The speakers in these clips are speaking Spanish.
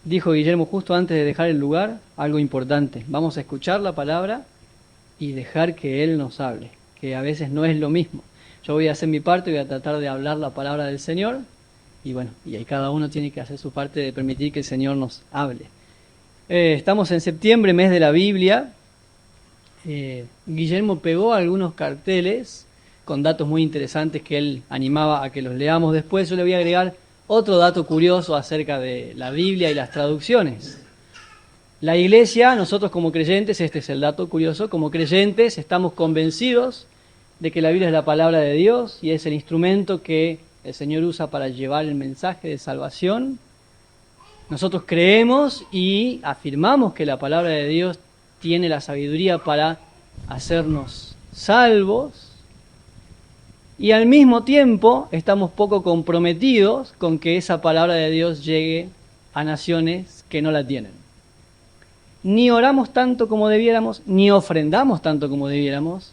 dijo Guillermo justo antes de dejar el lugar algo importante. Vamos a escuchar la palabra y dejar que Él nos hable, que a veces no es lo mismo. Yo voy a hacer mi parte, voy a tratar de hablar la palabra del Señor, y bueno, y ahí cada uno tiene que hacer su parte de permitir que el Señor nos hable. Estamos en septiembre, mes de la Biblia. Guillermo pegó algunos carteles con datos muy interesantes que él animaba a que los leamos después. Yo le voy a agregar otro dato curioso acerca de la Biblia y las traducciones. La Iglesia, nosotros como creyentes, este es el dato curioso, como creyentes estamos convencidos de que la Biblia es la palabra de Dios y es el instrumento que el Señor usa para llevar el mensaje de salvación. Nosotros creemos y afirmamos que la palabra de Dios tiene la sabiduría para hacernos salvos, y al mismo tiempo estamos poco comprometidos con que esa palabra de Dios llegue a naciones que no la tienen. Ni oramos tanto como debiéramos, ni ofrendamos tanto como debiéramos,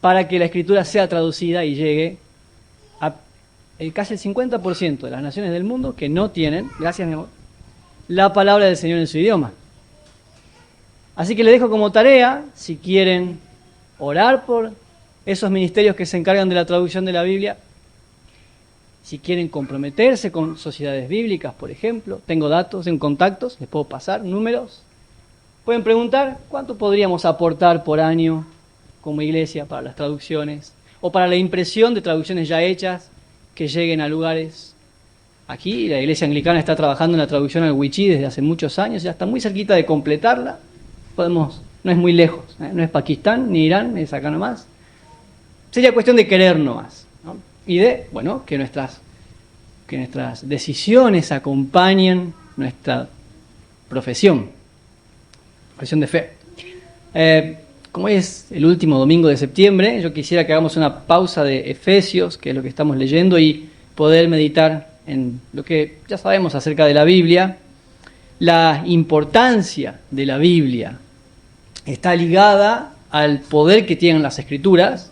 para que la Escritura sea traducida y llegue a casi el 50% de las naciones del mundo que no tienen, gracias mi amor, la palabra del Señor en su idioma. Así que les dejo como tarea, si quieren orar por esos ministerios que se encargan de la traducción de la Biblia, si quieren comprometerse con sociedades bíblicas, por ejemplo, tengo datos, tengo contactos, les puedo pasar números. Pueden preguntar cuánto podríamos aportar por año como iglesia para las traducciones o para la impresión de traducciones ya hechas que lleguen a lugares. Aquí la iglesia anglicana está trabajando en la traducción al wichí desde hace muchos años, ya está muy cerquita de completarla. No es muy lejos, no es Pakistán ni Irán, es acá nomás. Sería cuestión de querer nomás, ¿no? Y de, bueno, que nuestras decisiones acompañen nuestra profesión de fe. Como hoy es el último domingo de septiembre, yo quisiera que hagamos una pausa de Efesios, que es lo que estamos leyendo, y poder meditar en lo que ya sabemos acerca de la Biblia. La importancia de la Biblia está ligada al poder que tienen las Escrituras,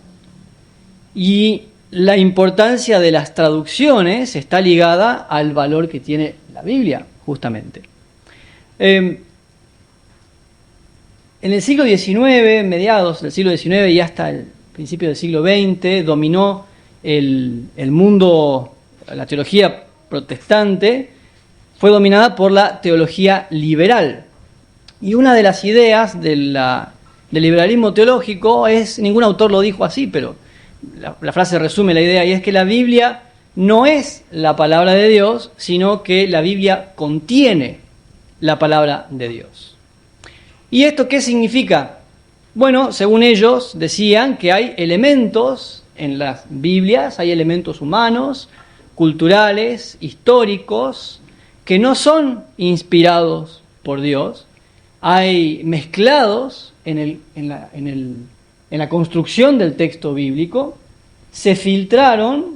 y la importancia de las traducciones está ligada al valor que tiene la Biblia, justamente. En el siglo XIX, mediados del siglo XIX y hasta el principio del siglo XX, dominó el mundo, la teología protestante, fue dominada por la teología liberal. Y una de las ideas del liberalismo teológico es, ningún autor lo dijo así, pero la frase resume la idea, y es que la Biblia no es la palabra de Dios, sino que la Biblia contiene la palabra de Dios. ¿Y esto qué significa? Bueno, según ellos decían que hay elementos en las Biblias, hay elementos humanos, culturales, históricos, que no son inspirados por Dios. Hay mezclados en la construcción del texto bíblico, se filtraron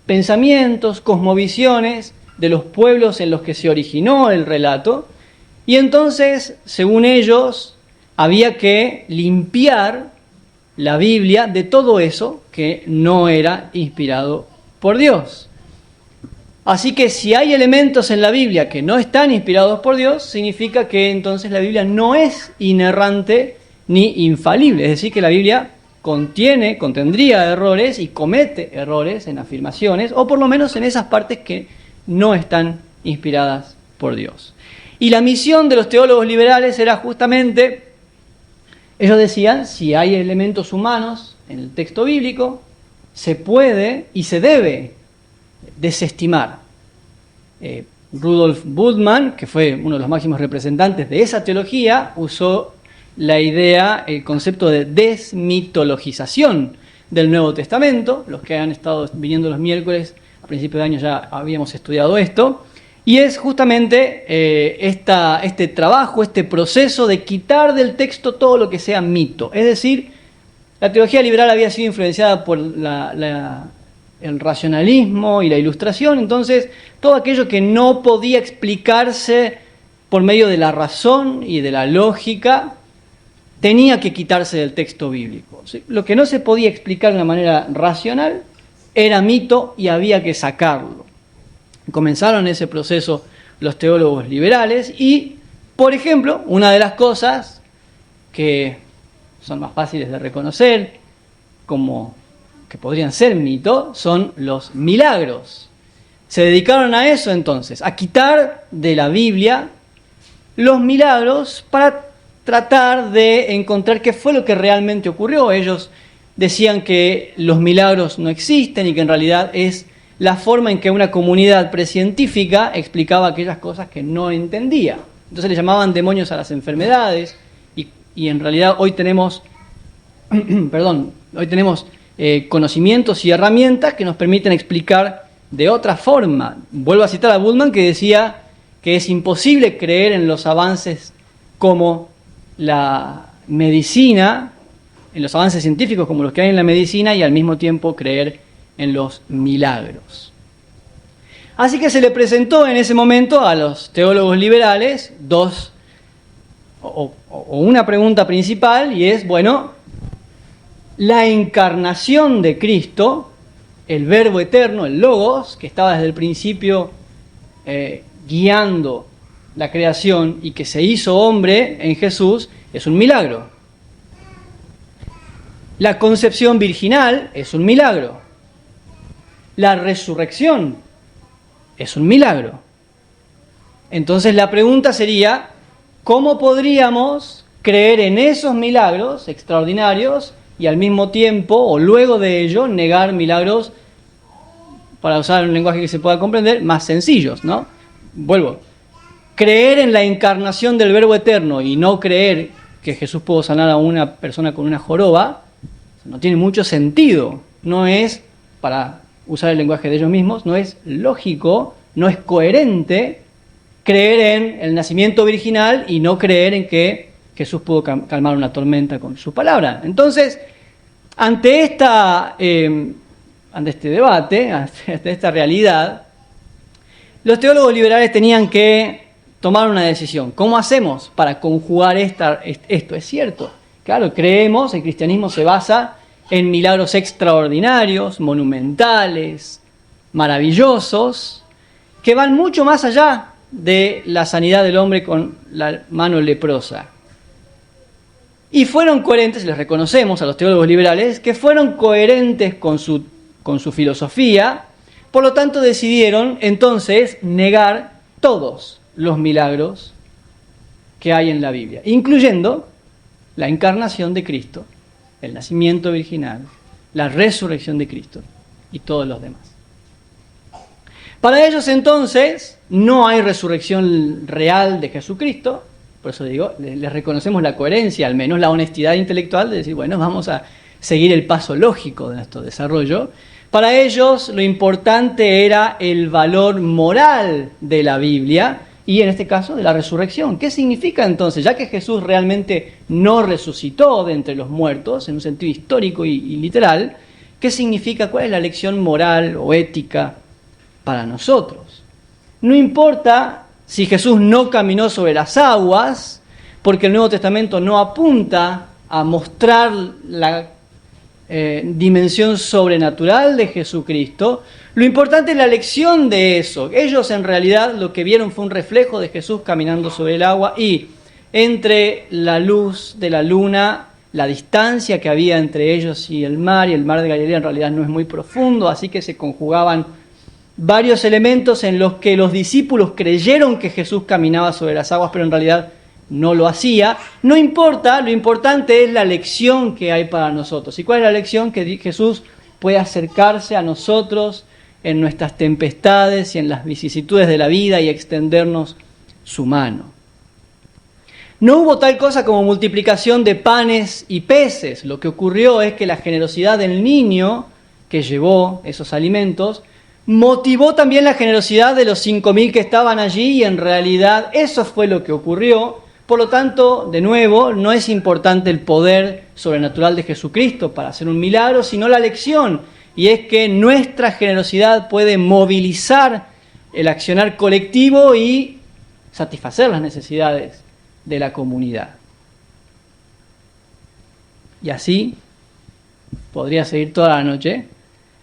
pensamientos, cosmovisiones de los pueblos en los que se originó el relato, y entonces, según ellos, había que limpiar la Biblia de todo eso que no era inspirado por Dios. Así que si hay elementos en la Biblia que no están inspirados por Dios, significa que entonces la Biblia no es inerrante ni infalible. Es decir, que la Biblia contendría errores y comete errores en afirmaciones, o por lo menos en esas partes que no están inspiradas por Dios. Y la misión de los teólogos liberales era justamente, ellos decían, si hay elementos humanos en el texto bíblico, se puede y se debe desestimar. Rudolf Bultmann, que fue uno de los máximos representantes de esa teología, usó la idea, el concepto de desmitologización del Nuevo Testamento. Los que han estado viniendo los miércoles, a principios de año ya habíamos estudiado esto, y es justamente este trabajo, este proceso de quitar del texto todo lo que sea mito. Es decir, la teología liberal había sido influenciada por el racionalismo y la ilustración, entonces todo aquello que no podía explicarse por medio de la razón y de la lógica tenía que quitarse del texto bíblico. ¿Sí? Lo que no se podía explicar de una manera racional era mito y había que sacarlo. Comenzaron ese proceso los teólogos liberales y, por ejemplo, una de las cosas que son más fáciles de reconocer como que podrían ser mito son los milagros. Se dedicaron a eso entonces, a quitar de la Biblia los milagros para tratar de encontrar qué fue lo que realmente ocurrió. Ellos decían que los milagros no existen y que en realidad es la forma en que una comunidad precientífica explicaba aquellas cosas que no entendía. Entonces le llamaban demonios a las enfermedades y en realidad hoy tenemos, conocimientos y herramientas que nos permiten explicar de otra forma. Vuelvo a citar a Bultmann, que decía que es imposible creer en los avances como la medicina, en los avances científicos como los que hay en la medicina y al mismo tiempo creer en los milagros. Así que se le presentó en ese momento a los teólogos liberales una pregunta principal, y es, bueno, la encarnación de Cristo, el Verbo eterno, el Logos, que estaba desde el principio guiando la creación y que se hizo hombre en Jesús, es un milagro. La concepción virginal es un milagro. La resurrección es un milagro. Entonces la pregunta sería, ¿cómo podríamos creer en esos milagros extraordinarios y al mismo tiempo, o luego de ello, negar milagros, para usar un lenguaje que se pueda comprender, más sencillos, ¿no? Vuelvo. Creer en la encarnación del Verbo eterno y no creer que Jesús pudo sanar a una persona con una joroba, no tiene mucho sentido. No es, para usar el lenguaje de ellos mismos, no es lógico, no es coherente creer en el nacimiento virginal y no creer en que Jesús pudo calmar una tormenta con su palabra. Entonces, ante este debate, ante esta realidad, los teólogos liberales tenían que tomar una decisión. ¿Cómo hacemos para conjugar esto? Es cierto. Claro, creemos, el cristianismo se basa en milagros extraordinarios, monumentales, maravillosos, que van mucho más allá de la sanidad del hombre con la mano leprosa. Y fueron coherentes, les reconocemos a los teólogos liberales, que fueron coherentes con su filosofía, por lo tanto decidieron entonces negar todos los milagros que hay en la Biblia, incluyendo la encarnación de Cristo, el nacimiento virginal, la resurrección de Cristo y todos los demás. Para ellos entonces no hay resurrección real de Jesucristo, por eso digo, les reconocemos la coherencia, al menos la honestidad intelectual de decir, bueno, vamos a seguir el paso lógico de nuestro desarrollo. Para ellos lo importante era el valor moral de la Biblia y en este caso de la resurrección. ¿Qué significa entonces? Ya que Jesús realmente no resucitó de entre los muertos, en un sentido histórico y literal, ¿qué significa? ¿Cuál es la lección moral o ética para nosotros? No importa si Jesús no caminó sobre las aguas, porque el Nuevo Testamento no apunta a mostrar la dimensión sobrenatural de Jesucristo. Lo importante es la lección de eso. Ellos en realidad lo que vieron fue un reflejo de Jesús caminando sobre el agua y entre la luz de la luna, la distancia que había entre ellos y el mar de Galilea en realidad no es muy profundo, así que se conjugaban varios elementos en los que los discípulos creyeron que Jesús caminaba sobre las aguas, pero en realidad no lo hacía. No importa, lo importante es la lección que hay para nosotros. ¿Y cuál es la lección? Que Jesús puede acercarse a nosotros en nuestras tempestades y en las vicisitudes de la vida y extendernos su mano. No hubo tal cosa como multiplicación de panes y peces. Lo que ocurrió es que la generosidad del niño que llevó esos alimentos motivó también la generosidad de los 5.000 que estaban allí y en realidad eso fue lo que ocurrió. Por lo tanto, de nuevo, no es importante el poder sobrenatural de Jesucristo para hacer un milagro, sino la lección, y es que nuestra generosidad puede movilizar el accionar colectivo y satisfacer las necesidades de la comunidad. Y así podría seguir toda la noche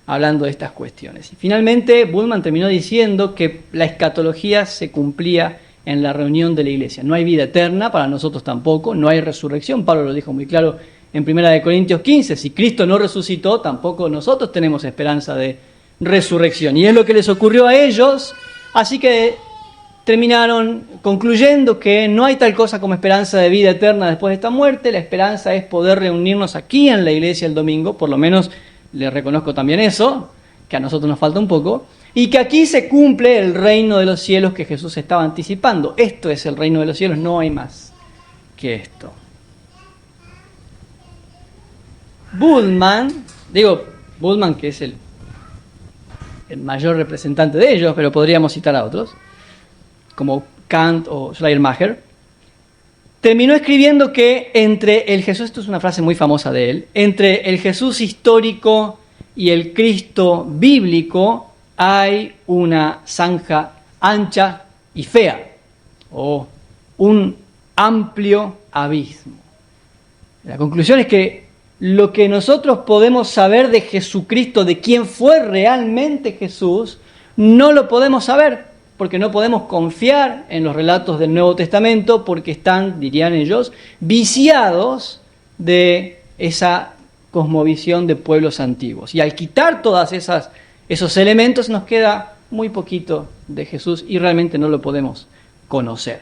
hablando de estas cuestiones. Y finalmente, Bultmann terminó diciendo que la escatología se cumplía en la reunión de la iglesia. No hay vida eterna, para nosotros tampoco, no hay resurrección. Pablo lo dijo muy claro en 1 Corintios 15, si Cristo no resucitó, tampoco nosotros tenemos esperanza de resurrección. Y es lo que les ocurrió a ellos, así que terminaron concluyendo que no hay tal cosa como esperanza de vida eterna después de esta muerte. La esperanza es poder reunirnos aquí en la iglesia el domingo, por lo menos le reconozco también eso, que a nosotros nos falta un poco, y que aquí se cumple el reino de los cielos que Jesús estaba anticipando. Esto es el reino de los cielos, no hay más que esto. Bultmann que es el mayor representante de ellos, pero podríamos citar a otros, como Kant o Schleiermacher, terminó escribiendo que entre el Jesús, esto es una frase muy famosa de él, entre el Jesús histórico y el Cristo bíblico hay una zanja ancha y fea, o un amplio abismo. La conclusión es que lo que nosotros podemos saber de Jesucristo, de quién fue realmente Jesús, no lo podemos saber, porque no podemos confiar en los relatos del Nuevo Testamento, porque están, dirían ellos, viciados de esa cosmovisión de pueblos antiguos. Y al quitar todos esos elementos nos queda muy poquito de Jesús y realmente no lo podemos conocer.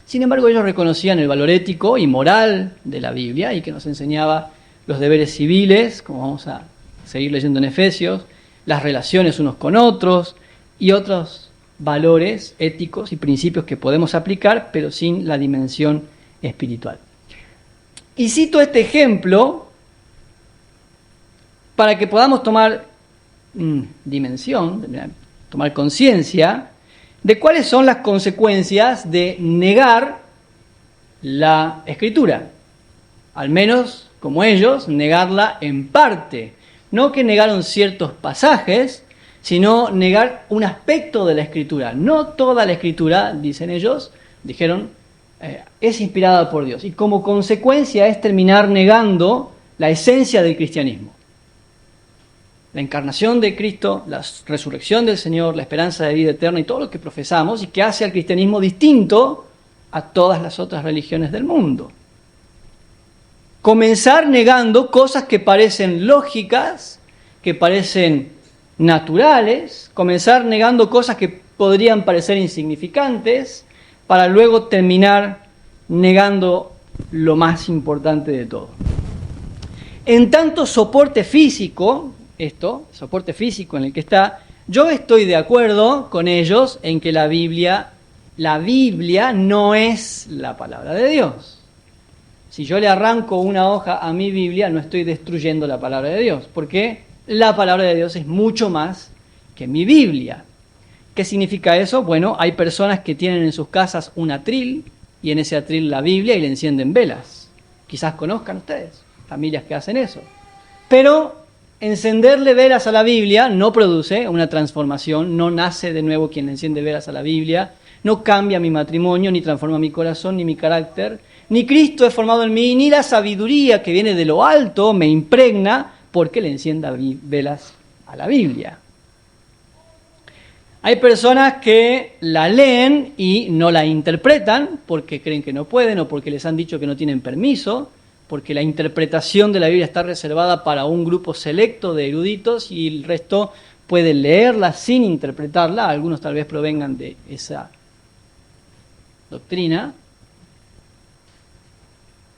Sin embargo, ellos reconocían el valor ético y moral de la Biblia y que nos enseñaba los deberes civiles, como vamos a seguir leyendo en Efesios, las relaciones unos con otros, y otros valores éticos y principios que podemos aplicar, pero sin la dimensión espiritual. Y cito este ejemplo para que podamos tomar tomar conciencia de cuáles son las consecuencias de negar la Escritura. Al menos, como ellos, negarla en parte. No que negaron ciertos pasajes, sino negar un aspecto de la Escritura. No toda la Escritura, dicen ellos, dijeron, es inspirada por Dios. Y como consecuencia es terminar negando la esencia del cristianismo. La encarnación de Cristo, la resurrección del Señor, la esperanza de vida eterna y todo lo que profesamos y que hace al cristianismo distinto a todas las otras religiones del mundo. Comenzar negando cosas que parecen lógicas, que parecen naturales, comenzar negando cosas que podrían parecer insignificantes, para luego terminar negando lo más importante de todo. En tanto soporte físico, soporte físico en el que está, yo estoy de acuerdo con ellos en que la Biblia no es la palabra de Dios. Si yo le arranco una hoja a mi Biblia, no estoy destruyendo la palabra de Dios, porque la palabra de Dios es mucho más que mi Biblia. ¿Qué significa eso? Bueno, hay personas que tienen en sus casas un atril y en ese atril la Biblia y le encienden velas. Quizás conozcan ustedes familias que hacen eso. Pero encenderle velas a la Biblia no produce una transformación, no nace de nuevo quien le enciende velas a la Biblia, no cambia mi matrimonio, ni transforma mi corazón, ni mi carácter, ni Cristo es formado en mí, ni la sabiduría que viene de lo alto me impregna porque le encienda velas a la Biblia. Hay personas que la leen y no la interpretan porque creen que no pueden o porque les han dicho que no tienen permiso, porque la interpretación de la Biblia está reservada para un grupo selecto de eruditos y el resto puede leerla sin interpretarla. Algunos tal vez provengan de esa doctrina.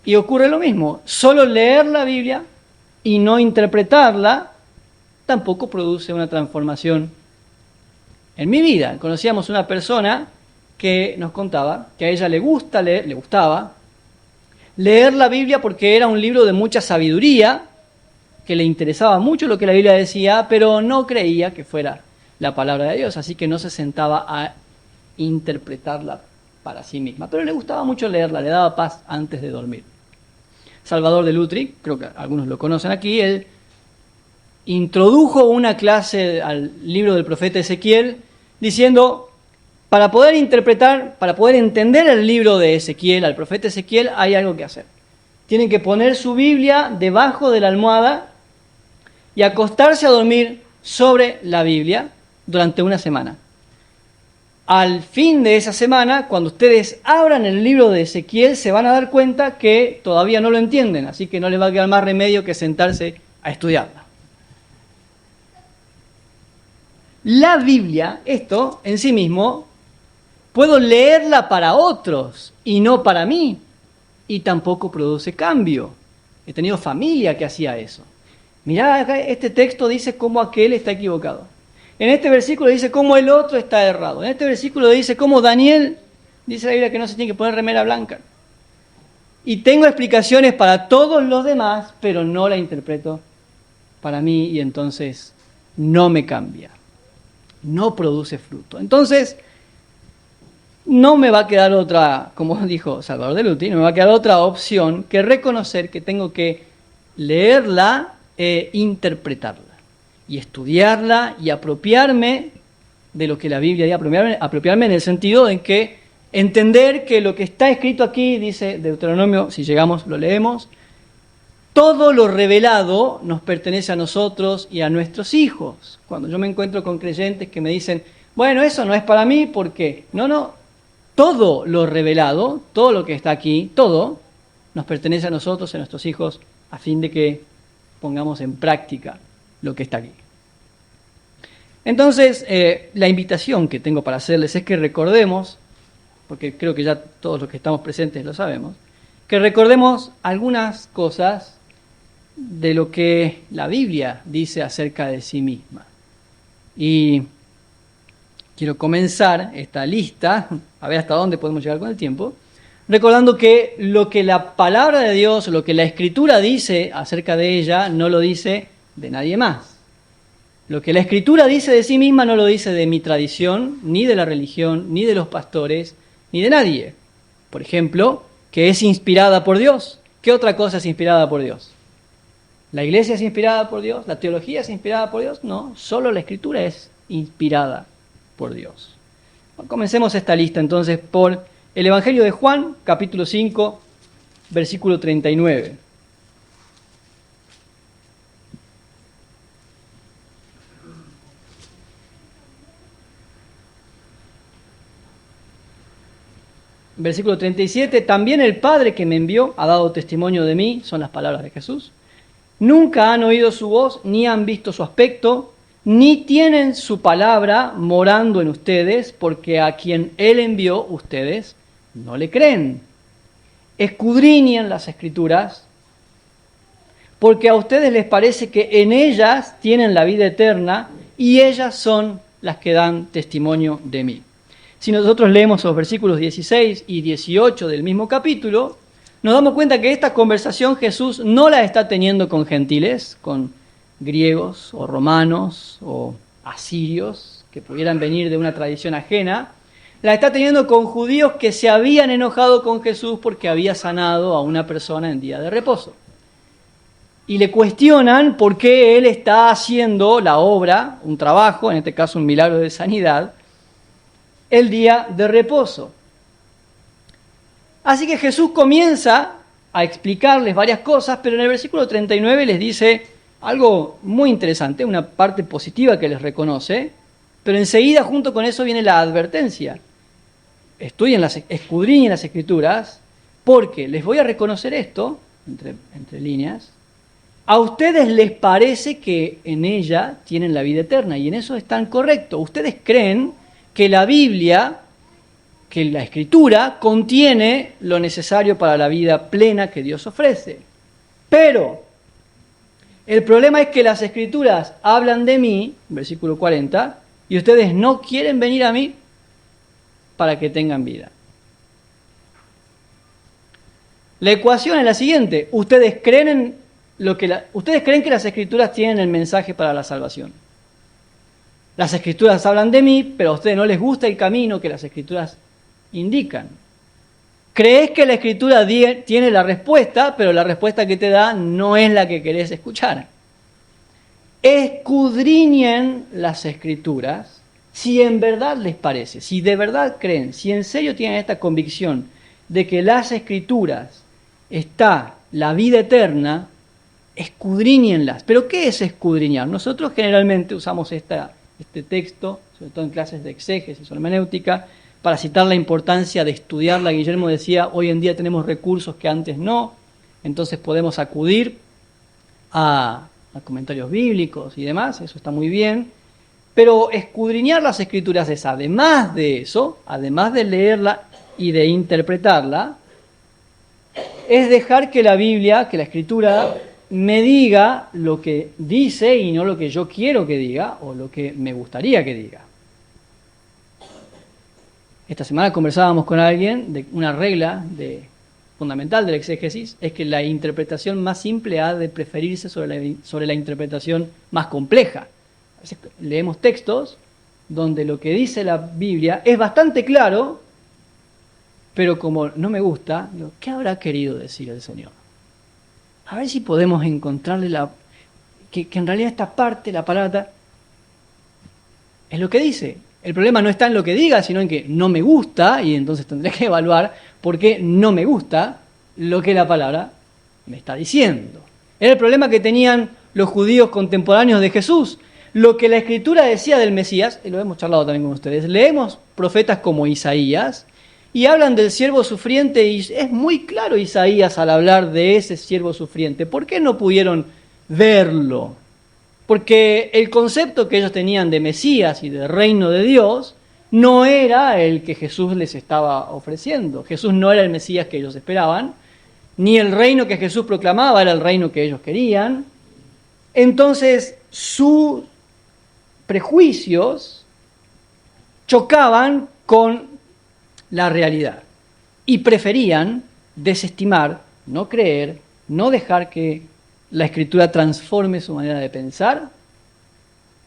Y ocurre lo mismo, solo leer la Biblia y no interpretarla tampoco produce una transformación en mi vida. Conocíamos una persona que nos contaba que a ella le gustaba leer la Biblia porque era un libro de mucha sabiduría, que le interesaba mucho lo que la Biblia decía, pero no creía que fuera la palabra de Dios, así que no se sentaba a interpretarla para sí misma. Pero le gustaba mucho leerla, le daba paz antes de dormir. Salvador de Lutry, creo que algunos lo conocen aquí, él introdujo una clase al libro del profeta Ezequiel diciendo, para poder interpretar, para poder entender el libro de Ezequiel, al profeta Ezequiel, hay algo que hacer. Tienen que poner su Biblia debajo de la almohada y acostarse a dormir sobre la Biblia durante una semana. Al fin de esa semana, cuando ustedes abran el libro de Ezequiel, se van a dar cuenta que todavía no lo entienden, así que no les va a quedar más remedio que sentarse a estudiarla. La Biblia, esto en sí mismo, puedo leerla para otros y no para mí, y tampoco produce cambio. He tenido familia que hacía eso. Mirá, acá este texto dice cómo aquel está equivocado. En este versículo dice cómo el otro está errado. En este versículo dice cómo Daniel, dice la Biblia que no se tiene que poner remera blanca. Y tengo explicaciones para todos los demás, pero no la interpreto para mí y entonces no me cambia. No produce fruto. Entonces, no me va a quedar otra, como dijo Salvador de Luty, no me va a quedar otra opción que reconocer que tengo que leerla e interpretarla. Y estudiarla y apropiarme de lo que la Biblia dice, apropiarme en el sentido en que entender que lo que está escrito aquí, dice Deuteronomio, si llegamos lo leemos, todo lo revelado nos pertenece a nosotros y a nuestros hijos. Cuando yo me encuentro con creyentes que me dicen, bueno, eso no es para mí, ¿por qué? No, todo lo revelado, todo lo que está aquí, todo nos pertenece a nosotros y a nuestros hijos a fin de que pongamos en práctica lo que está aquí. Entonces, la invitación que tengo para hacerles es que recordemos, porque creo que ya todos los que estamos presentes lo sabemos, que recordemos algunas cosas de lo que la Biblia dice acerca de sí misma. Y quiero comenzar esta lista, a ver hasta dónde podemos llegar con el tiempo, recordando que lo que la palabra de Dios, lo que la Escritura dice acerca de ella, no lo dice de nadie más. Lo que la Escritura dice de sí misma no lo dice de mi tradición, ni de la religión, ni de los pastores, ni de nadie. Por ejemplo, que es inspirada por Dios. ¿Qué otra cosa es inspirada por Dios? ¿La iglesia es inspirada por Dios? ¿La teología es inspirada por Dios? No, solo la Escritura es inspirada por Dios. Bueno, comencemos esta lista entonces por el Evangelio de Juan, capítulo 5, versículo 39. Versículo 37, también el Padre que me envió ha dado testimonio de mí, son las palabras de Jesús. Nunca han oído su voz, ni han visto su aspecto, ni tienen su palabra morando en ustedes, porque a quien Él envió, ustedes no le creen. Escudriñen las Escrituras, porque a ustedes les parece que en ellas tienen la vida eterna, y ellas son las que dan testimonio de mí. Si nosotros leemos los versículos 16 y 18 del mismo capítulo, nos damos cuenta que esta conversación Jesús no la está teniendo con gentiles, con griegos o romanos o asirios que pudieran venir de una tradición ajena. La está teniendo con judíos que se habían enojado con Jesús porque había sanado a una persona en día de reposo. Y le cuestionan por qué él está haciendo la obra, un trabajo, en este caso un milagro de sanidad, el día de reposo. Así que Jesús comienza a explicarles varias cosas, pero en el versículo 39 les dice algo muy interesante, una parte positiva que les reconoce, pero enseguida junto con eso viene la advertencia. Escudriñen las Escrituras, porque les voy a reconocer esto, entre líneas, a ustedes les parece que en ella tienen la vida eterna, y en eso están correctos. Ustedes creen que la Biblia, que la Escritura contiene lo necesario para la vida plena que Dios ofrece. Pero el problema es que las Escrituras hablan de mí, versículo 40, y ustedes no quieren venir a mí para que tengan vida. La ecuación es la siguiente: ustedes creen que las Escrituras tienen el mensaje para la salvación. Las Escrituras hablan de mí, pero a ustedes no les gusta el camino que las Escrituras indican. Crees que la Escritura tiene la respuesta, pero la respuesta que te da no es la que querés escuchar. Escudriñen las Escrituras si en verdad les parece, si de verdad creen, si en serio tienen esta convicción de que las Escrituras está la vida eterna, escudriñenlas. ¿Pero qué es escudriñar? Nosotros generalmente usamos este texto, sobre todo en clases de exégesis o hermenéutica, para citar la importancia de estudiarla. Guillermo decía, hoy en día tenemos recursos que antes no, entonces podemos acudir a comentarios bíblicos y demás, eso está muy bien. Pero escudriñar las Escrituras es, además de eso, además de leerla y de interpretarla, es dejar que la Biblia, que la Escritura, me diga lo que dice y no lo que yo quiero que diga o lo que me gustaría que diga. Esta semana conversábamos con alguien de una regla fundamental del exégesis, es que la interpretación más simple ha de preferirse sobre la interpretación más compleja. A veces leemos textos donde lo que dice la Biblia es bastante claro, pero como no me gusta, digo, ¿qué habrá querido decir el Señor? A ver si podemos encontrarle que en realidad esta parte, la palabra, es lo que dice. El problema no está en lo que diga, sino en que no me gusta, y entonces tendré que evaluar por qué no me gusta lo que la palabra me está diciendo. Era el problema que tenían los judíos contemporáneos de Jesús. Lo que la Escritura decía del Mesías, y lo hemos charlado también con ustedes, leemos profetas como Isaías, y hablan del siervo sufriente, y es muy claro Isaías al hablar de ese siervo sufriente. ¿Por qué no pudieron verlo? Porque el concepto que ellos tenían de Mesías y de reino de Dios no era el que Jesús les estaba ofreciendo. Jesús no era el Mesías que ellos esperaban, ni el reino que Jesús proclamaba era el reino que ellos querían. Entonces, sus prejuicios chocaban con la realidad y preferían desestimar, no creer, no dejar que la Escritura transforme su manera de pensar,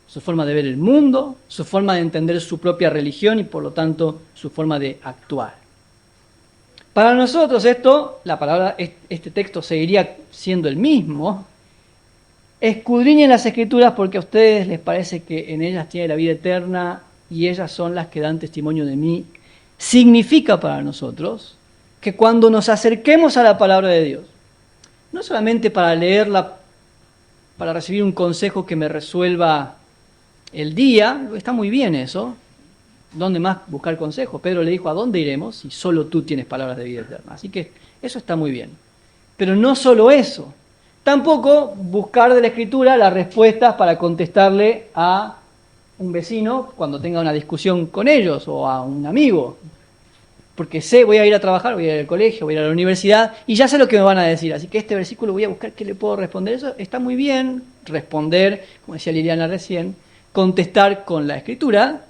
su forma de ver el mundo, su forma de entender su propia religión y por lo tanto su forma de actuar. Para nosotros este texto seguiría siendo el mismo. Escudriñen las Escrituras porque a ustedes les parece que en ellas tiene la vida eterna y ellas son las que dan testimonio de mí. Significa para nosotros que cuando nos acerquemos a la palabra de Dios, no solamente para leerla, para recibir un consejo que me resuelva el día, está muy bien eso, ¿dónde más buscar consejo? Pedro le dijo, ¿a dónde iremos si solo tú tienes palabras de vida eterna? Así que eso está muy bien. Pero no solo eso, tampoco buscar de la Escritura las respuestas para contestarle a un vecino cuando tenga una discusión con ellos o a un amigo. Porque voy a ir a trabajar, voy a ir al colegio, voy a ir a la universidad y ya sé lo que me van a decir. Así que este versículo voy a buscar qué le puedo responder. Eso está muy bien, responder, como decía Liliana recién, contestar con la Escritura,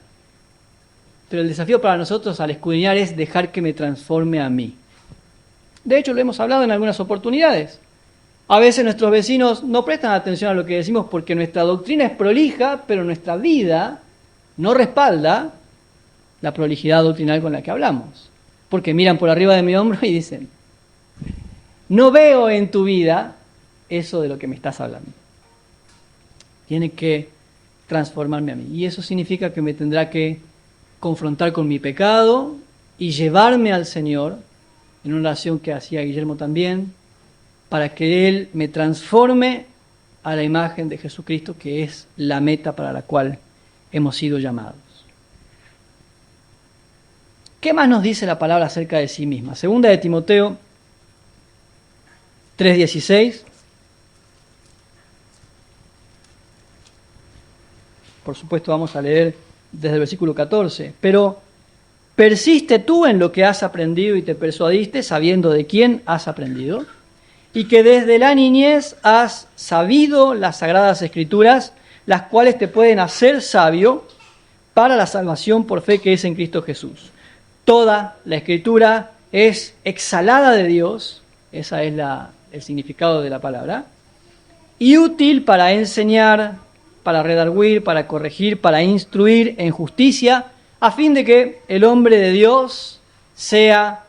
pero el desafío para nosotros al escudriñar es dejar que me transforme a mí. De hecho, lo hemos hablado en algunas oportunidades. A veces nuestros vecinos no prestan atención a lo que decimos porque nuestra doctrina es prolija, pero nuestra vida no respalda la prolijidad doctrinal con la que hablamos. Porque miran por arriba de mi hombro y dicen, no veo en tu vida eso de lo que me estás hablando. Tiene que transformarme a mí. Y eso significa que me tendrá que confrontar con mi pecado y llevarme al Señor, en una oración que hacía Guillermo también, para que Él me transforme a la imagen de Jesucristo, que es la meta para la cual hemos sido llamados. ¿Qué más nos dice la palabra acerca de sí misma? Segunda de Timoteo 3:16. Por supuesto vamos a leer desde el versículo 14. Pero persiste tú en lo que has aprendido y te persuadiste, sabiendo de quién has aprendido, y que desde la niñez has sabido las sagradas Escrituras, las cuales te pueden hacer sabio para la salvación por fe que es en Cristo Jesús. Toda la Escritura es exhalada de Dios, ese es el significado de la palabra, y útil para enseñar, para redarguir, para corregir, para instruir en justicia, a fin de que el hombre de Dios sea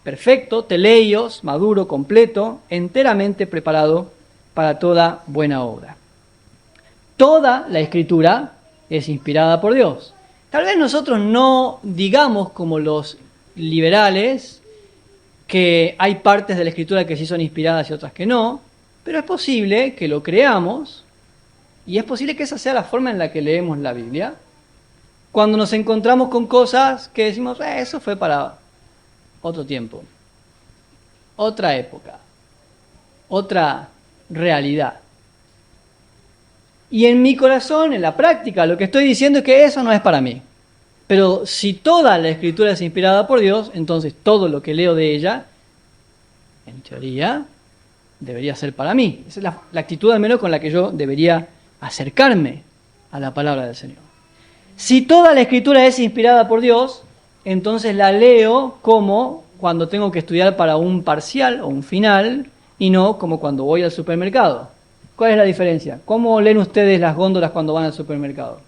perfecto, teleios, maduro, completo, enteramente preparado para toda buena obra. Toda la Escritura es inspirada por Dios. Tal vez nosotros no digamos como los liberales que hay partes de la Escritura que sí son inspiradas y otras que no, Pero es posible que lo creamos y es posible que esa sea la forma en la que leemos la Biblia. Cuando nos encontramos con cosas que decimos, eso fue para otro tiempo, otra época, otra realidad. Y en mi corazón, en la práctica, lo que estoy diciendo es que eso no es para mí. Pero si toda la Escritura es inspirada por Dios, entonces todo lo que leo de ella, en teoría, debería ser para mí. Esa es la actitud al menos con la que yo debería acercarme a la palabra del Señor. Si toda la Escritura es inspirada por Dios, entonces la leo como cuando tengo que estudiar para un parcial o un final y no como cuando voy al supermercado. ¿Cuál es la diferencia? ¿Cómo leen ustedes las góndolas cuando van al supermercado?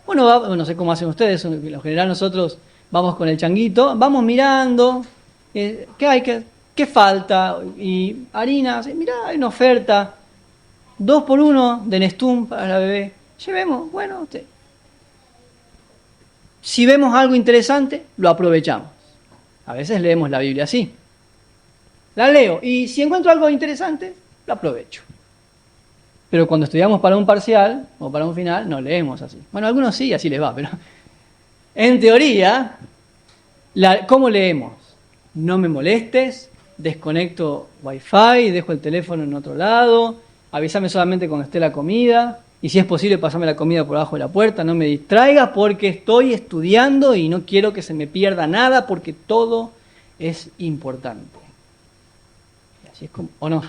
Bueno, no sé cómo hacen ustedes, en lo general nosotros vamos con el changuito, vamos mirando, ¿qué hay? ¿Qué falta? Y harina, mirá, hay una oferta, 2 por 1 de Nestum para la bebé. Llevemos, bueno, si vemos algo interesante, lo aprovechamos. A veces leemos la Biblia así. La leo y si encuentro algo interesante, lo aprovecho. Pero cuando estudiamos para un parcial o para un final, no leemos así. Bueno, algunos sí, así les va, pero en teoría, ¿cómo leemos? No me molestes, desconecto Wi-Fi, dejo el teléfono en otro lado, avísame solamente cuando esté la comida, y si es posible, pasame la comida por abajo de la puerta, no me distraigas porque estoy estudiando y no quiero que se me pierda nada porque todo es importante. Y así es como, ¿o no?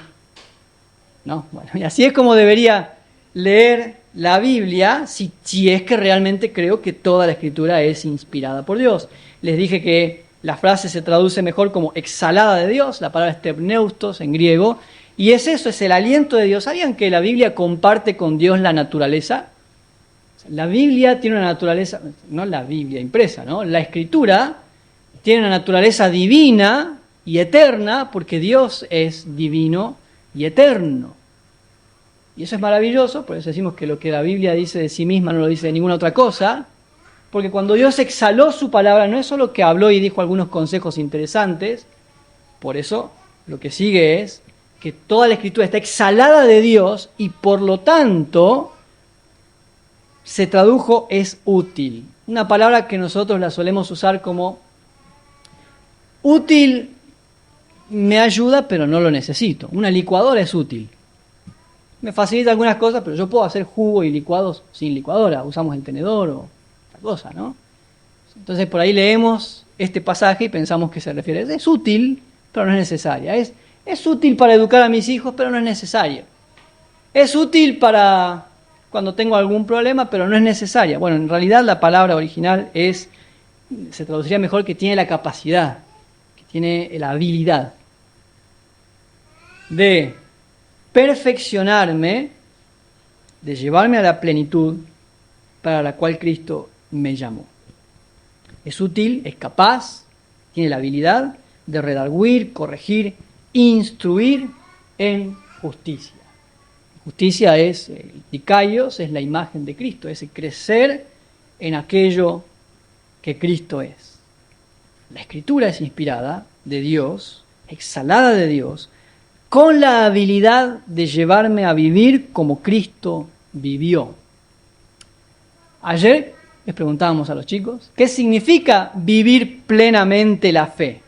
No, bueno, y así es como debería leer la Biblia si es que realmente creo que toda la Escritura es inspirada por Dios. Les dije que la frase se traduce mejor como exhalada de Dios, la palabra es tepneustos en griego, y es eso, es el aliento de Dios. ¿Sabían que la Biblia comparte con Dios la naturaleza? La Biblia tiene una naturaleza, no la Biblia impresa, ¿no? La Escritura tiene una naturaleza divina y eterna porque Dios es divino y eterno. Y eso es maravilloso, por eso decimos que lo que la Biblia dice de sí misma no lo dice de ninguna otra cosa, porque cuando Dios exhaló su palabra, no es solo que habló y dijo algunos consejos interesantes, por eso lo que sigue es que toda la Escritura está exhalada de Dios y por lo tanto se tradujo es útil. Una palabra que nosotros la solemos usar como útil, me ayuda pero no lo necesito. Una licuadora es útil. Me facilita algunas cosas, pero yo puedo hacer jugo y licuados sin licuadora. Usamos el tenedor o otra cosa, ¿no? Entonces por ahí leemos este pasaje y pensamos que se refiere. Es útil, pero no es necesaria. Es útil para educar a mis hijos, pero no es necesario. Es útil para cuando tengo algún problema, pero no es necesaria. Bueno, en realidad la palabra original se traduciría mejor que tiene la capacidad, que tiene la habilidad de perfeccionarme, de llevarme a la plenitud para la cual Cristo me llamó. Es útil, es capaz, tiene la habilidad de redarguir, corregir, instruir en justicia. Justicia es, el dikaios, es la imagen de Cristo, es el crecer en aquello que Cristo es. La Escritura es inspirada de Dios, exhalada de Dios, con la habilidad de llevarme a vivir como Cristo vivió. Ayer les preguntábamos a los chicos, ¿qué significa vivir plenamente la fe?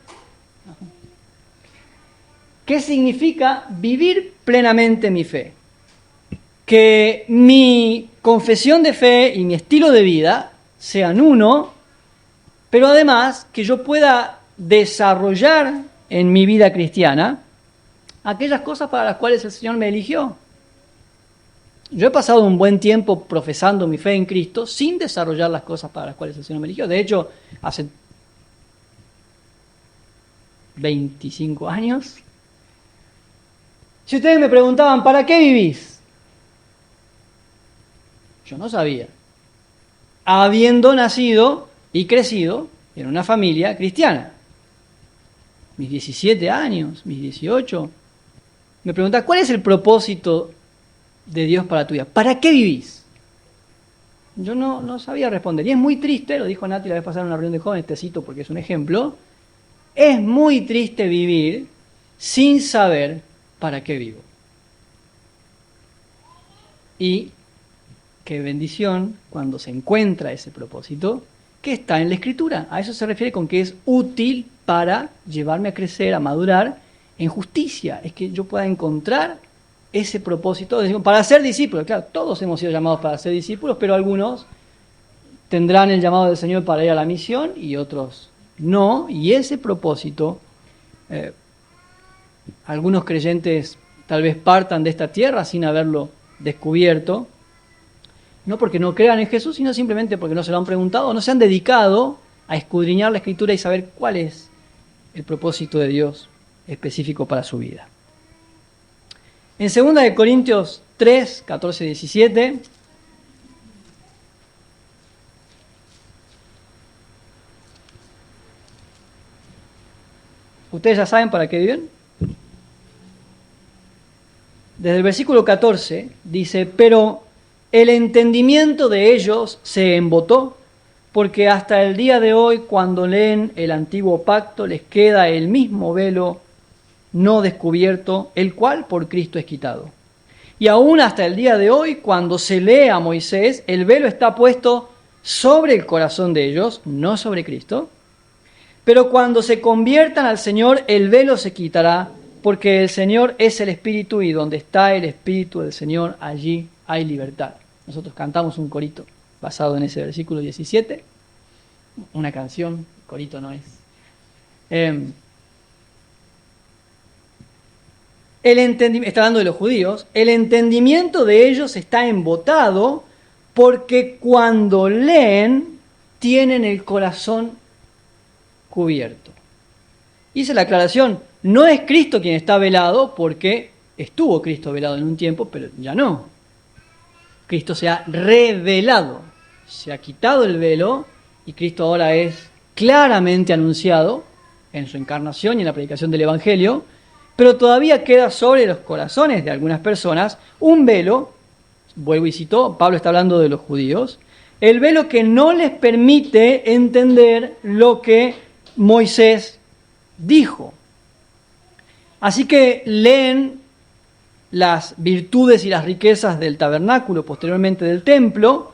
¿Qué significa vivir plenamente mi fe? Que mi confesión de fe y mi estilo de vida sean uno, pero además que yo pueda desarrollar en mi vida cristiana aquellas cosas para las cuales el Señor me eligió. Yo he pasado un buen tiempo profesando mi fe en Cristo sin desarrollar las cosas para las cuales el Señor me eligió. De hecho, hace 25 años, si ustedes me preguntaban, ¿para qué vivís? Yo no sabía. Habiendo nacido y crecido en una familia cristiana. Mis 17 años, mis 18. Me preguntaba, ¿cuál es el propósito de Dios para tu vida? ¿Para qué vivís? Yo no sabía responder. Y es muy triste, lo dijo Nati la vez pasada en una reunión de jóvenes, te cito porque es un ejemplo. Es muy triste vivir sin saber para qué vivo. Y qué bendición cuando se encuentra ese propósito que está en la Escritura. A eso se refiere con que es útil para llevarme a crecer, a madurar en justicia. Es que yo pueda encontrar ese propósito para ser discípulos. Claro, todos hemos sido llamados para ser discípulos, pero algunos tendrán el llamado del Señor para ir a la misión y otros no. Y ese propósito, algunos creyentes tal vez partan de esta tierra sin haberlo descubierto, no porque no crean en Jesús, sino simplemente porque no se lo han preguntado, no se han dedicado a escudriñar la Escritura y saber cuál es el propósito de Dios específico para su vida. En 2 Corintios 3, 14, 17, ¿ustedes ya saben para qué viven? Desde el versículo 14 dice, pero el entendimiento de ellos se embotó, porque hasta el día de hoy, cuando leen el antiguo pacto, les queda el mismo velo no descubierto, el cual por Cristo es quitado. Y aún hasta el día de hoy, cuando se lee a Moisés, el velo está puesto sobre el corazón de ellos, no sobre Cristo. Pero cuando se conviertan al Señor, el velo se quitará, porque el Señor es el Espíritu, y donde está el Espíritu del Señor, allí hay libertad. Nosotros cantamos un corito basado en ese versículo 17, una canción, corito no es. Está hablando de los judíos, el entendimiento de ellos está embotado porque cuando leen tienen el corazón cubierto. Hice la aclaración, no es Cristo quien está velado porque estuvo Cristo velado en un tiempo, pero ya no. Cristo se ha revelado, se ha quitado el velo y Cristo ahora es claramente anunciado en su encarnación y en la predicación del Evangelio, pero todavía queda sobre los corazones de algunas personas un velo, vuelvo y cito, Pablo está hablando de los judíos, el velo que no les permite entender lo que Moisés dijo. Así que leen las virtudes y las riquezas del tabernáculo, posteriormente del templo,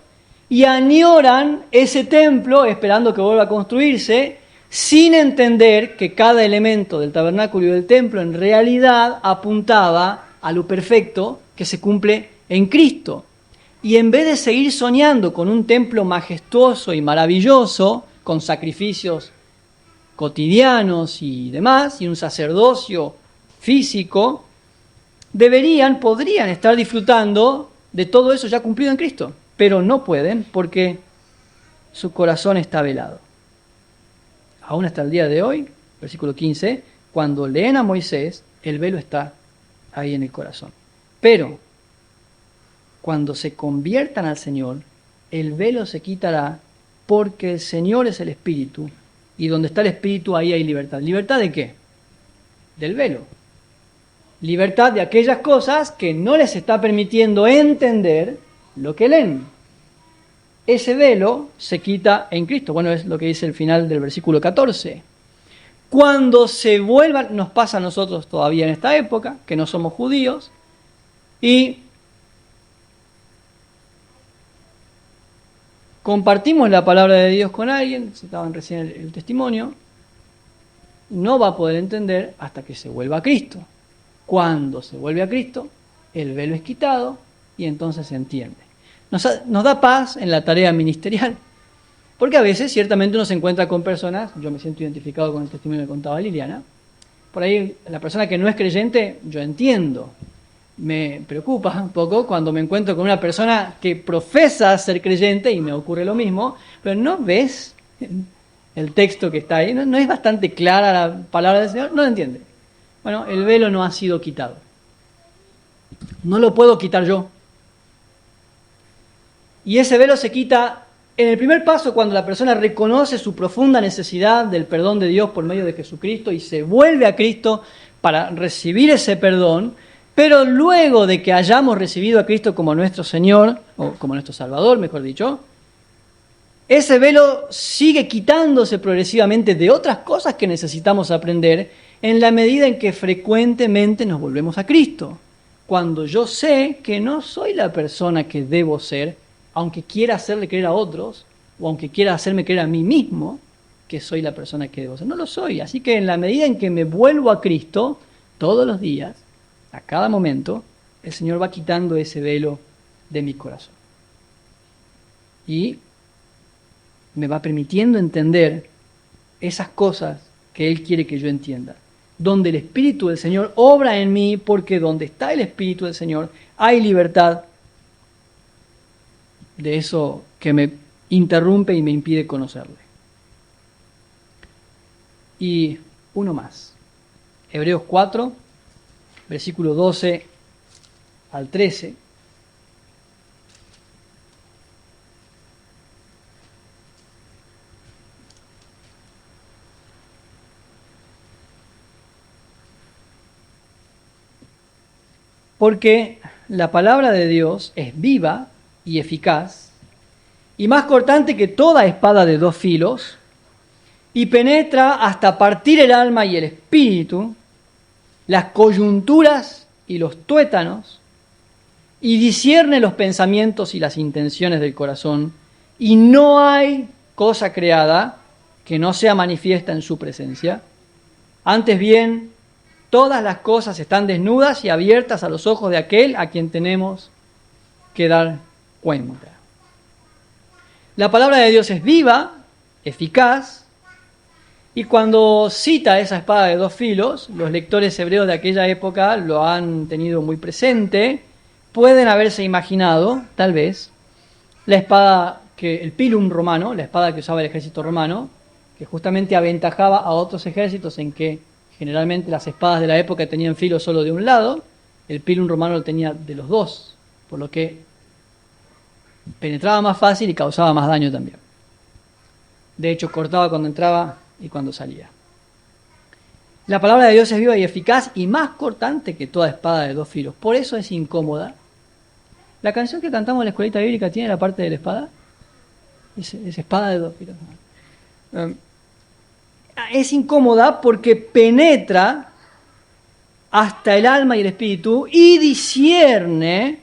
y añoran ese templo esperando que vuelva a construirse, sin entender que cada elemento del tabernáculo y del templo en realidad apuntaba a lo perfecto que se cumple en Cristo. Y en vez de seguir soñando con un templo majestuoso y maravilloso, con sacrificios cotidianos y demás, y un sacerdocio físico, podrían estar disfrutando de todo eso ya cumplido en Cristo, pero no pueden porque su corazón está velado. Aún hasta el día de hoy, versículo 15, cuando leen a Moisés, el velo está ahí en el corazón. Pero cuando se conviertan al Señor, el velo se quitará porque el Señor es el Espíritu, y donde está el Espíritu, ahí hay libertad. ¿Libertad de qué? Del velo. Libertad de aquellas cosas que no les está permitiendo entender lo que leen. Ese velo se quita en Cristo. Bueno, es lo que dice el final del versículo 14. Cuando se vuelvan, nos pasa a nosotros todavía en esta época, que no somos judíos, y compartimos la palabra de Dios con alguien, citaban recién el testimonio, no va a poder entender hasta que se vuelva a Cristo. Cuando se vuelve a Cristo, el velo es quitado y entonces se entiende. Nos da paz en la tarea ministerial, porque a veces ciertamente uno se encuentra con personas, yo me siento identificado con el testimonio que contaba Liliana, por ahí la persona que no es creyente, yo entiendo, me preocupa un poco cuando me encuentro con una persona que profesa ser creyente y me ocurre lo mismo, pero no ves el texto que está ahí, no es bastante clara la palabra del Señor, no lo entiende. Bueno, el velo no ha sido quitado. No lo puedo quitar yo. Y ese velo se quita en el primer paso cuando la persona reconoce su profunda necesidad del perdón de Dios por medio de Jesucristo y se vuelve a Cristo para recibir ese perdón, pero luego de que hayamos recibido a Cristo como nuestro Señor, o como nuestro Salvador, mejor dicho, ese velo sigue quitándose progresivamente de otras cosas que necesitamos aprender en la medida en que frecuentemente nos volvemos a Cristo. Cuando yo sé que no soy la persona que debo ser, aunque quiera hacerle creer a otros, o aunque quiera hacerme creer a mí mismo, que soy la persona que debo ser. No lo soy. Así que en la medida en que me vuelvo a Cristo, todos los días, a cada momento, el Señor va quitando ese velo de mi corazón. Y me va permitiendo entender esas cosas que Él quiere que yo entienda. Donde el Espíritu del Señor obra en mí, porque donde está el Espíritu del Señor hay libertad de eso que me interrumpe y me impide conocerle. Y uno más. Hebreos 4, versículo 12 al 13. Porque la palabra de Dios es viva y eficaz, y más cortante que toda espada de dos filos, y penetra hasta partir el alma y el espíritu, las coyunturas y los tuétanos, y discierne los pensamientos y las intenciones del corazón, y no hay cosa creada que no sea manifiesta en su presencia. Antes bien, todas las cosas están desnudas y abiertas a los ojos de aquel a quien tenemos que dar cuenta. La palabra de Dios es viva, eficaz, y cuando cita esa espada de dos filos, los lectores hebreos de aquella época lo han tenido muy presente, pueden haberse imaginado, tal vez, la espada el pilum romano, la espada que usaba el ejército romano, que justamente aventajaba a otros ejércitos en que generalmente las espadas de la época tenían filo solo de un lado, el pilum romano lo tenía de los dos, por lo que penetraba más fácil y causaba más daño también. De hecho, cortaba cuando entraba y cuando salía. La palabra de Dios es viva y eficaz y más cortante que toda espada de dos filos. Por eso es incómoda. La canción que cantamos en la escuelita bíblica tiene la parte de la espada. Es espada de dos filos. Es incómoda porque penetra hasta el alma y el espíritu y discierne,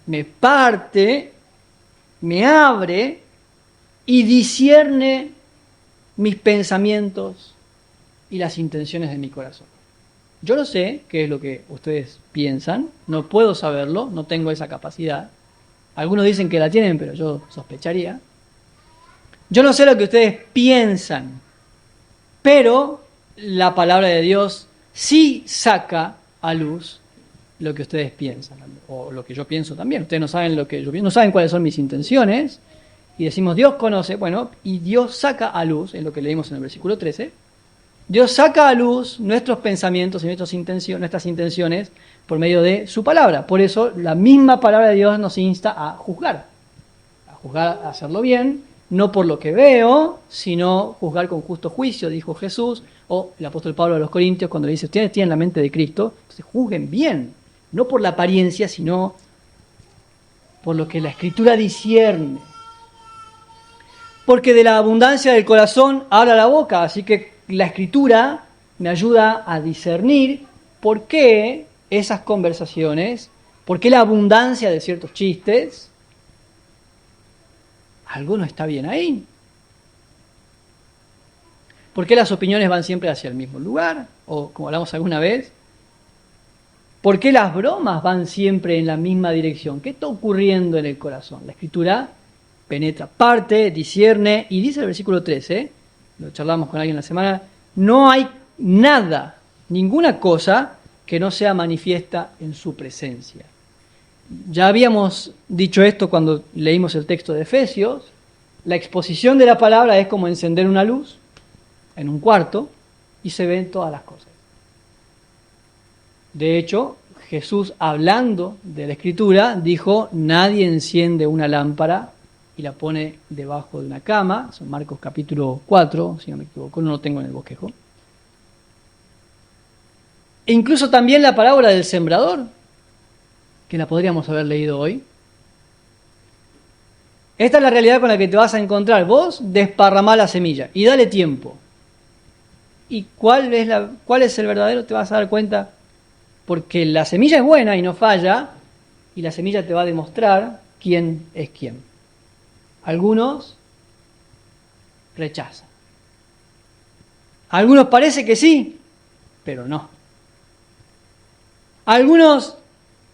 me parte, me abre y discierne mis pensamientos y las intenciones de mi corazón. Yo no sé qué es lo que ustedes piensan, no puedo saberlo, no tengo esa capacidad. Algunos dicen que la tienen, pero yo sospecharía. Yo no sé lo que ustedes piensan, pero la palabra de Dios sí saca a luz lo que ustedes piensan, o lo que yo pienso también. Ustedes no saben lo que yo pienso, no saben cuáles son mis intenciones, y decimos, Dios conoce, bueno, y Dios saca a luz, es lo que leímos en el versículo 13, Dios saca a luz nuestros pensamientos y nuestras intenciones por medio de su palabra. Por eso la misma palabra de Dios nos insta a juzgar, a hacerlo bien, no por lo que veo, sino juzgar con justo juicio, dijo Jesús, o el apóstol Pablo a los Corintios cuando le dice, ustedes tienen la mente de Cristo, entonces juzguen bien, no por la apariencia, sino por lo que la Escritura discierne. Porque de la abundancia del corazón habla la boca, así que la Escritura me ayuda a discernir por qué esas conversaciones, por qué la abundancia de ciertos chistes, algo no está bien ahí. ¿Por qué las opiniones van siempre hacia el mismo lugar? O, como hablamos alguna vez, ¿por qué las bromas van siempre en la misma dirección? ¿Qué está ocurriendo en el corazón? La Escritura penetra, parte, discierne, y dice el versículo 13, lo charlamos con alguien la semana, no hay nada, ninguna cosa que no sea manifiesta en su presencia. Ya habíamos dicho esto cuando leímos el texto de Efesios. La exposición de la palabra es como encender una luz en un cuarto y se ven todas las cosas. De hecho, Jesús, hablando de la Escritura, dijo, nadie enciende una lámpara y la pone debajo de una cama. Son Marcos capítulo 4, si no me equivoco, no lo tengo en el bosquejo. E incluso también la parábola del sembrador, que la podríamos haber leído hoy. Esta es la realidad con la que te vas a encontrar. Vos desparramá la semilla y dale tiempo. ¿Y cuál es el verdadero? Te vas a dar cuenta, porque la semilla es buena y no falla, y la semilla te va a demostrar quién es quién. Algunos rechazan. Algunos parece que sí, pero no. Algunos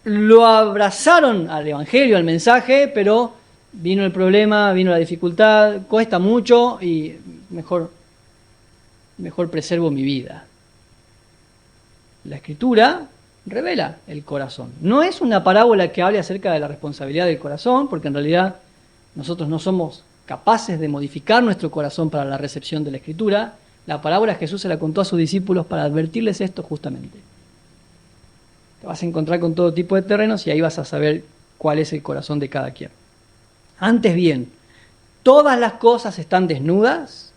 lo abrazaron al Evangelio, al mensaje, pero vino el problema, vino la dificultad, cuesta mucho y mejor preservo mi vida. La Escritura revela el corazón. No es una parábola que hable acerca de la responsabilidad del corazón, porque en realidad nosotros no somos capaces de modificar nuestro corazón para la recepción de la Escritura. La parábola Jesús se la contó a sus discípulos para advertirles esto justamente. Te vas a encontrar con todo tipo de terrenos y ahí vas a saber cuál es el corazón de cada quien. Antes bien, todas las cosas están desnudas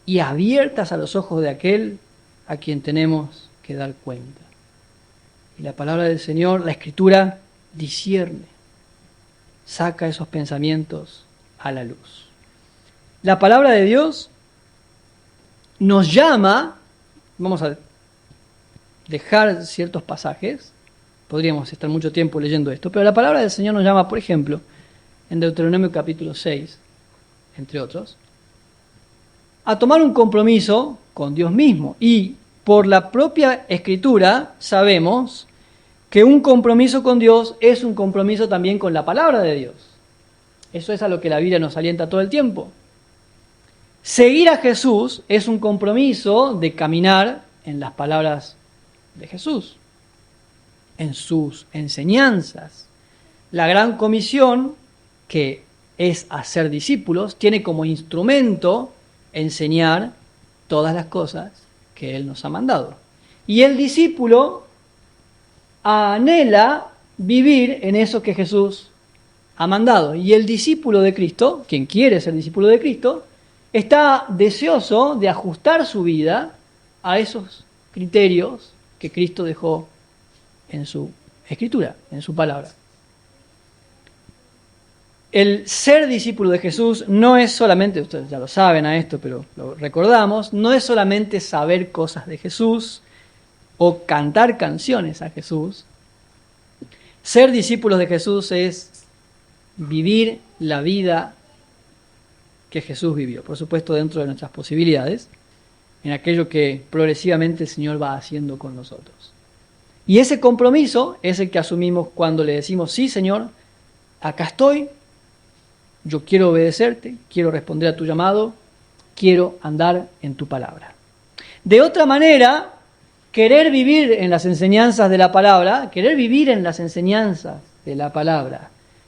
y abiertas a los ojos de aquel a quien tenemos que dar cuenta. Y la palabra del Señor, la Escritura, discierne, saca esos pensamientos a la luz. La palabra de Dios nos llama, vamos a dejar ciertos pasajes, podríamos estar mucho tiempo leyendo esto, pero la palabra del Señor nos llama, por ejemplo, en Deuteronomio capítulo 6, entre otros, a tomar un compromiso con Dios mismo. Y por la propia Escritura sabemos que un compromiso con Dios es un compromiso también con la palabra de Dios. Eso es a lo que la Biblia nos alienta todo el tiempo. Seguir a Jesús es un compromiso de caminar en las palabras de Jesús, en sus enseñanzas. La gran comisión, que es hacer discípulos, tiene como instrumento enseñar todas las cosas que Él nos ha mandado. Y el discípulo anhela vivir en eso que Jesús ha mandado. Y el discípulo de Cristo, quien quiere ser discípulo de Cristo, está deseoso de ajustar su vida a esos criterios que Cristo dejó en su Escritura, en su palabra. El ser discípulo de Jesús no es solamente, ustedes ya lo saben a esto, pero lo recordamos, no es solamente saber cosas de Jesús o cantar canciones a Jesús. Ser discípulos de Jesús es vivir la vida que Jesús vivió, por supuesto dentro de nuestras posibilidades, en aquello que progresivamente el Señor va haciendo con nosotros. Y ese compromiso es el que asumimos cuando le decimos, sí Señor, acá estoy, yo quiero obedecerte, quiero responder a tu llamado, quiero andar en tu palabra. De otra manera, querer vivir en las enseñanzas de la palabra,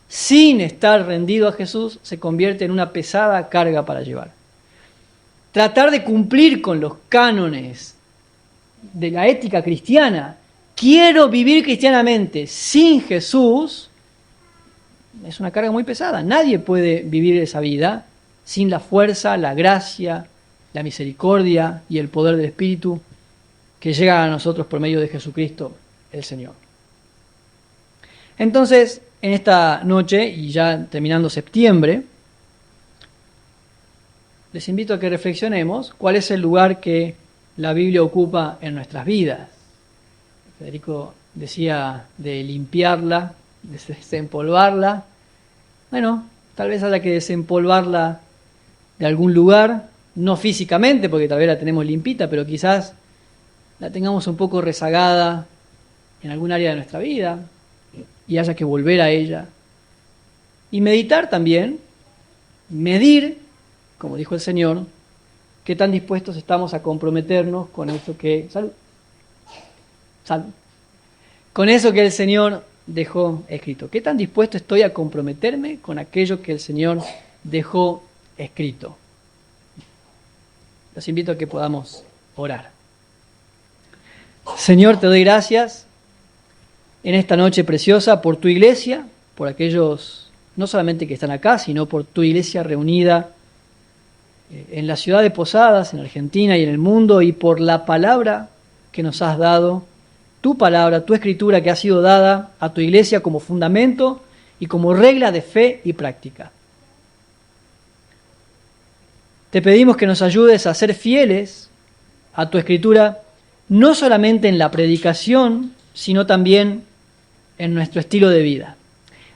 sin estar rendido a Jesús, se convierte en una pesada carga para llevar. Tratar de cumplir con los cánones de la ética cristiana, quiero vivir cristianamente sin Jesús, es una carga muy pesada. Nadie puede vivir esa vida sin la fuerza, la gracia, la misericordia y el poder del Espíritu que llega a nosotros por medio de Jesucristo el Señor. Entonces, en esta noche, y ya terminando septiembre, les invito a que reflexionemos cuál es el lugar que la Biblia ocupa en nuestras vidas. Federico decía de limpiarla, de desempolvarla. Bueno, tal vez haya que desempolvarla de algún lugar, no físicamente, porque tal vez la tenemos limpita, pero quizás la tengamos un poco rezagada en algún área de nuestra vida y haya que volver a ella. Y meditar también, medir, como dijo el Señor, qué tan dispuestos estamos a comprometernos con eso que... Salud. Con eso que el Señor dejó escrito. ¿Qué tan dispuesto estoy a comprometerme con aquello que el Señor dejó escrito? Los invito a que podamos orar. Señor, te doy gracias en esta noche preciosa por tu iglesia, por aquellos no solamente que están acá, sino por tu iglesia reunida en la ciudad de Posadas, en Argentina y en el mundo, y por la palabra que nos has dado, tu palabra, tu escritura que ha sido dada a tu iglesia como fundamento y como regla de fe y práctica. Te pedimos que nos ayudes a ser fieles a tu Escritura, no solamente en la predicación, sino también en nuestro estilo de vida.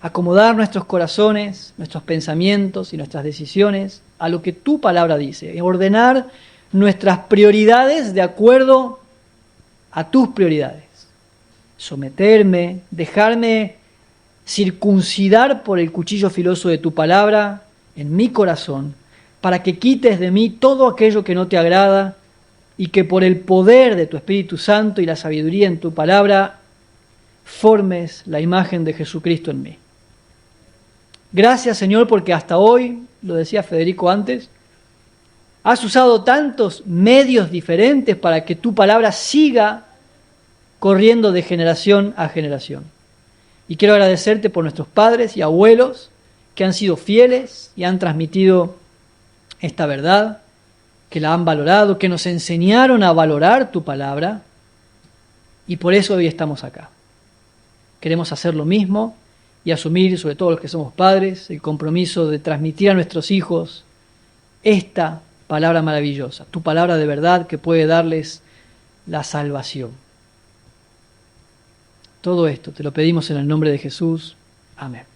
Acomodar nuestros corazones, nuestros pensamientos y nuestras decisiones a lo que tu palabra dice. Y ordenar nuestras prioridades de acuerdo a tus prioridades. Someterme, dejarme circuncidar por el cuchillo filoso de tu palabra en mi corazón, para que quites de mí todo aquello que no te agrada y que por el poder de tu Espíritu Santo y la sabiduría en tu palabra formes la imagen de Jesucristo en mí. Gracias, Señor, porque hasta hoy, lo decía Federico antes, has usado tantos medios diferentes para que tu palabra siga corriendo de generación a generación. Y quiero agradecerte por nuestros padres y abuelos que han sido fieles y han transmitido esta verdad, que la han valorado, que nos enseñaron a valorar tu palabra, y por eso hoy estamos acá. Queremos hacer lo mismo y asumir, sobre todo los que somos padres, el compromiso de transmitir a nuestros hijos esta palabra maravillosa, tu palabra de verdad que puede darles la salvación. Todo esto te lo pedimos en el nombre de Jesús. Amén.